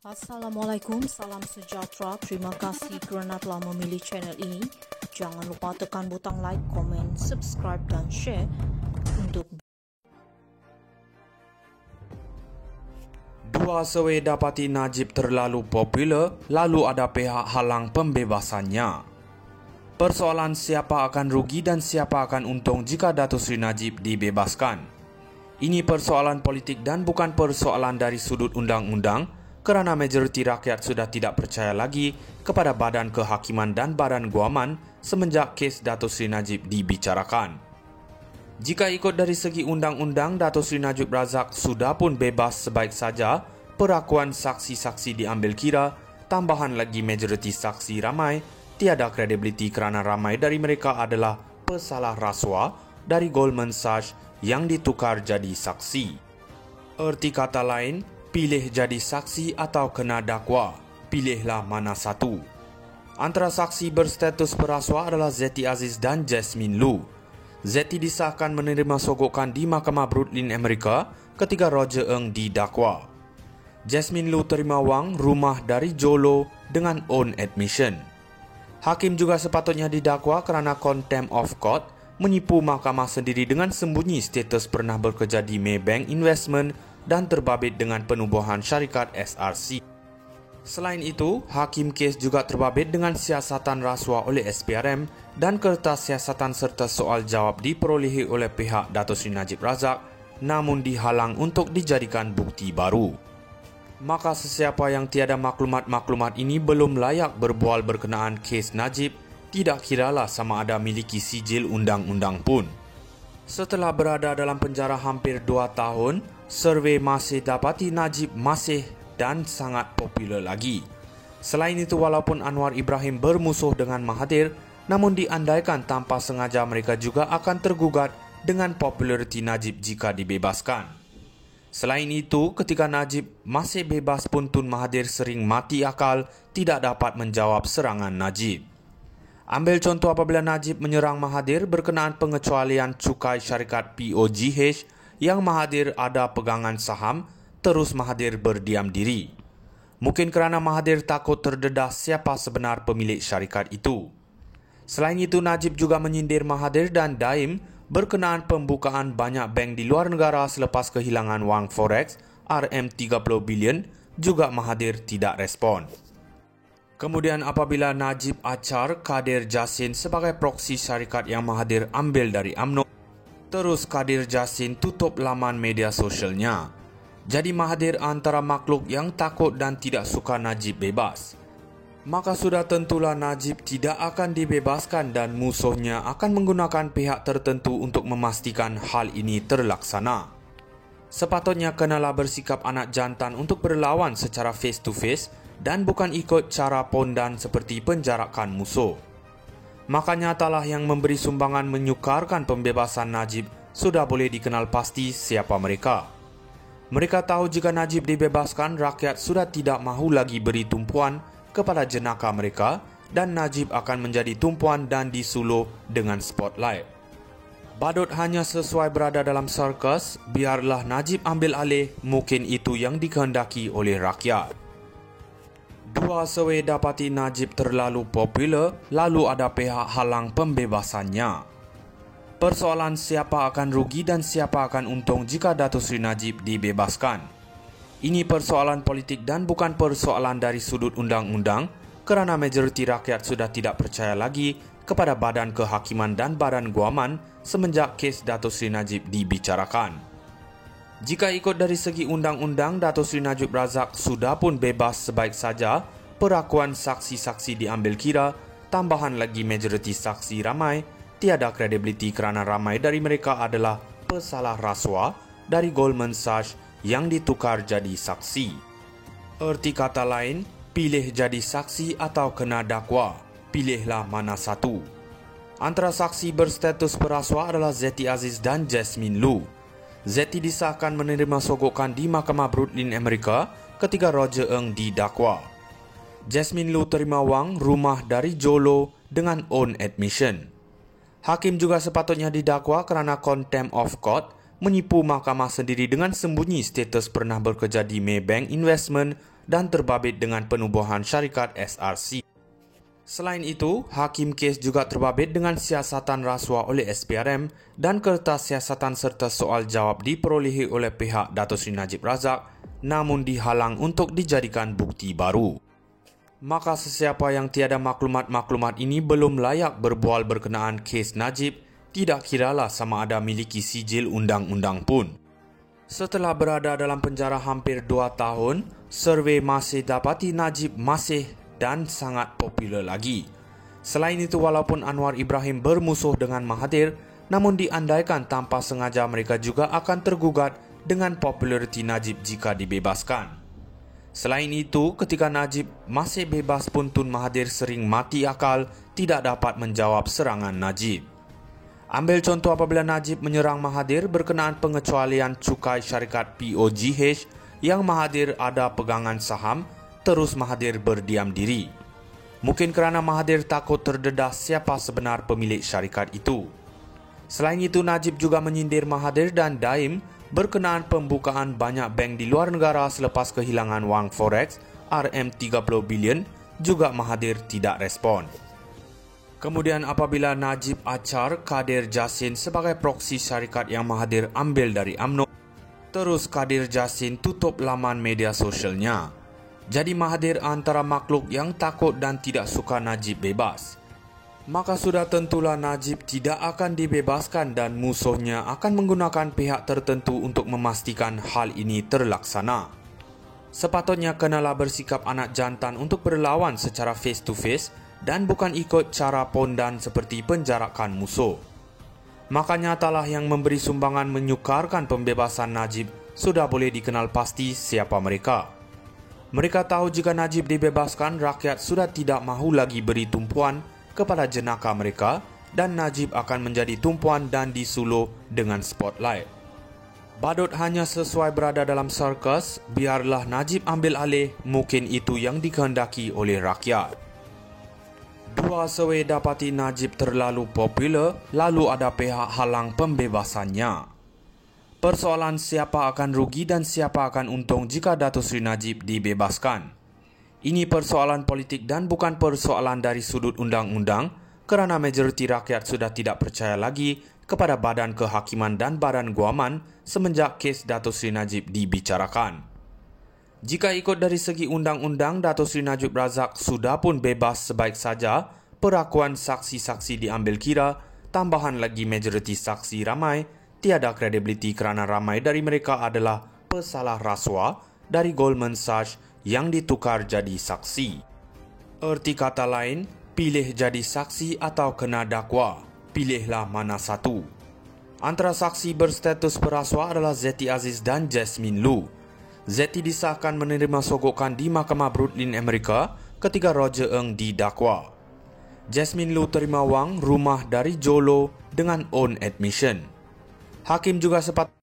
Assalamualaikum, salam sejahtera. Terima kasih kerana telah memilih channel ini. Jangan lupa tekan butang like, komen, subscribe dan share untuk Dua sewei dapati Najib terlalu popular, lalu ada pihak halang pembebasannya. Persoalan siapa akan rugi dan siapa akan untung jika Datuk Seri Najib dibebaskan. Ini persoalan politik dan bukan persoalan dari sudut undang-undang, kerana majoriti rakyat sudah tidak percaya lagi kepada Badan Kehakiman dan Badan Guaman semenjak kes Datuk Seri Najib dibicarakan. Jika ikut dari segi undang-undang, Datuk Seri Najib Razak sudah pun bebas sebaik saja perakuan saksi-saksi diambil kira, tambahan lagi majoriti saksi ramai, tiada kredibiliti kerana ramai dari mereka adalah pesalah rasuah dari Goldman Sachs yang ditukar jadi saksi. Erti kata lain, pilih jadi saksi atau kena dakwa, pilihlah mana satu. Antara saksi berstatus perasuah adalah Zeti Aziz dan Jasmine Lu. Zeti disahkan menerima sogokan di Mahkamah Brooklyn, Amerika ketika Roger Ng didakwa. Jasmine Lu terima wang rumah dari Jolo dengan own admission. Hakim juga sepatutnya didakwa kerana contempt of court, menipu mahkamah sendiri dengan sembunyi status pernah bekerja di Maybank Investment dan terbabit dengan penubuhan syarikat SRC. Selain itu, hakim kes juga terbabit dengan siasatan rasuah oleh SPRM dan kertas siasatan serta soal jawab diperolehi oleh pihak Datuk Seri Najib Razak namun dihalang untuk dijadikan bukti baru. Maka sesiapa yang tiada maklumat-maklumat ini belum layak berbual berkenaan kes Najib, tidak kiralah sama ada miliki sijil undang-undang pun. Setelah berada dalam penjara hampir 2 tahun, survei masih dapati Najib masih dan sangat popular lagi. Selain itu, walaupun Anwar Ibrahim bermusuh dengan Mahathir, namun diandaikan tanpa sengaja mereka juga akan tergugat dengan populariti Najib jika dibebaskan. Selain itu, ketika Najib masih bebas pun Tun Mahathir sering mati akal tidak dapat menjawab serangan Najib. Ambil contoh apabila Najib menyerang Mahathir berkenaan pengecualian cukai syarikat POGH yang Mahathir ada pegangan saham, terus Mahathir berdiam diri. Mungkin kerana Mahathir takut terdedah siapa sebenar pemilik syarikat itu. Selain itu, Najib juga menyindir Mahathir dan Daim berkenaan pembukaan banyak bank di luar negara selepas kehilangan wang forex RM30 bilion, juga Mahathir tidak respon. Kemudian apabila Najib acar Kadir Jasin sebagai proksi syarikat yang Mahathir ambil dari UMNO, terus Kadir Jasin tutup laman media sosialnya. Jadi Mahathir antara makhluk yang takut dan tidak suka Najib bebas. Maka sudah tentulah Najib tidak akan dibebaskan dan musuhnya akan menggunakan pihak tertentu untuk memastikan hal ini terlaksana. Sepatutnya kenalah bersikap anak jantan untuk berlawan secara face to face dan bukan ikut cara pondan seperti penjarakan musuh. Maka nyatalah yang memberi sumbangan menyukarkan pembebasan Najib sudah boleh dikenal pasti siapa mereka. Mereka tahu jika Najib dibebaskan, rakyat sudah tidak mahu lagi beri tumpuan kepada jenaka mereka dan Najib akan menjadi tumpuan dan disuluh dengan spotlight. Badut hanya sesuai berada dalam sirkus, biarlah Najib ambil alih, mungkin itu yang dikehendaki oleh rakyat. Dua sewei dapati Najib terlalu popular, lalu ada pihak halang pembebasannya. Persoalan siapa akan rugi dan siapa akan untung jika Datuk Seri Najib dibebaskan. Ini persoalan politik dan bukan persoalan dari sudut undang-undang, kerana majoriti rakyat sudah tidak percaya lagi kepada Badan Kehakiman dan Badan Guaman semenjak kes Datuk Seri Najib dibicarakan. Jika ikut dari segi undang-undang, Datuk Seri Najib Razak sudah pun bebas sebaik saja perakuan saksi-saksi diambil kira, tambahan lagi majoriti saksi ramai, tiada kredibiliti kerana ramai dari mereka adalah pesalah rasuah dari Goldman Sachs yang ditukar jadi saksi. Erti kata lain, pilih jadi saksi atau kena dakwa, pilihlah mana satu. Antara saksi berstatus perasuah adalah Zeti Aziz dan Jasmine Lu. Zeti disahkan menerima sogokan di Mahkamah Brooklyn, Amerika ketika Roger Ng didakwa. Jasmine Lu terima wang rumah dari Jolo dengan own admission. Hakim juga sepatutnya didakwa kerana contempt of court, menipu mahkamah sendiri dengan sembunyi status pernah bekerja di Maybank Investment dan terbabit dengan penubuhan syarikat SRC. Selain itu, hakim kes juga terbabit dengan siasatan rasuah oleh SPRM dan kertas siasatan serta soal jawab diperolehi oleh pihak Datuk Seri Najib Razak namun dihalang untuk dijadikan bukti baru. Maka sesiapa yang tiada maklumat-maklumat ini belum layak berbual berkenaan kes Najib, tidak kiralah sama ada miliki sijil undang-undang pun. Setelah berada dalam penjara hampir 2 tahun, survei masih dapati Najib masih dan sangat popular lagi. Selain itu, walaupun Anwar Ibrahim bermusuh dengan Mahathir, namun diandaikan tanpa sengaja mereka juga akan tergugat dengan populariti Najib jika dibebaskan. Selain itu, ketika Najib masih bebas pun Tun Mahathir sering mati akal tidak dapat menjawab serangan Najib. Ambil contoh apabila Najib menyerang Mahathir berkenaan pengecualian cukai syarikat POGH yang Mahathir ada pegangan saham, terus Mahathir berdiam diri. Mungkin kerana Mahathir takut terdedah siapa sebenar pemilik syarikat itu. Selain itu, Najib juga menyindir Mahathir dan Daim berkenaan pembukaan banyak bank di luar negara selepas kehilangan wang forex RM30 bilion, juga Mahathir tidak respon. Kemudian apabila Najib acar Kadir Jasin sebagai proksi syarikat yang Mahathir ambil dari UMNO, terus Kadir Jasin tutup laman media sosialnya. Jadi Mahathir antara makhluk yang takut dan tidak suka Najib bebas. Maka sudah tentulah Najib tidak akan dibebaskan dan musuhnya akan menggunakan pihak tertentu untuk memastikan hal ini terlaksana. Sepatutnya kenalah bersikap anak jantan untuk berlawan secara face to face dan bukan ikut cara pondan seperti penjarakan musuh. Maka nyatalah yang memberi sumbangan menyukarkan pembebasan Najib sudah boleh dikenal pasti siapa mereka. Mereka tahu jika Najib dibebaskan, rakyat sudah tidak mahu lagi beri tumpuan kepada jenaka mereka dan Najib akan menjadi tumpuan dan disuluh dengan spotlight. Badut hanya sesuai berada dalam sirkus, biarlah Najib ambil alih, mungkin itu yang dikehendaki oleh rakyat. Dua survei dapati Najib terlalu popular, lalu ada pihak halang pembebasannya. Persoalan siapa akan rugi dan siapa akan untung jika Datuk Seri Najib dibebaskan. Ini persoalan politik dan bukan persoalan dari sudut undang-undang kerana majoriti rakyat sudah tidak percaya lagi kepada Badan Kehakiman dan Badan Guaman semenjak kes Datuk Seri Najib dibicarakan. Jika ikut dari segi undang-undang, Datuk Seri Najib Razak sudah pun bebas sebaik saja perakuan saksi-saksi diambil kira, tambahan lagi majoriti saksi ramai, tiada kredibiliti kerana ramai dari mereka adalah pesalah rasuah dari Goldman Sachs yang ditukar jadi saksi. Erti kata lain, pilih jadi saksi atau kena dakwa, pilihlah mana satu. Antara saksi berstatus perasuah adalah Zeti Aziz dan Jasmine Lu. Zeti disahkan menerima sogokan di Mahkamah Brooklyn, Amerika ketika Roger Ng didakwa. Jasmine Lu terima wang rumah dari Jolo dengan own admission. Hakim juga sempat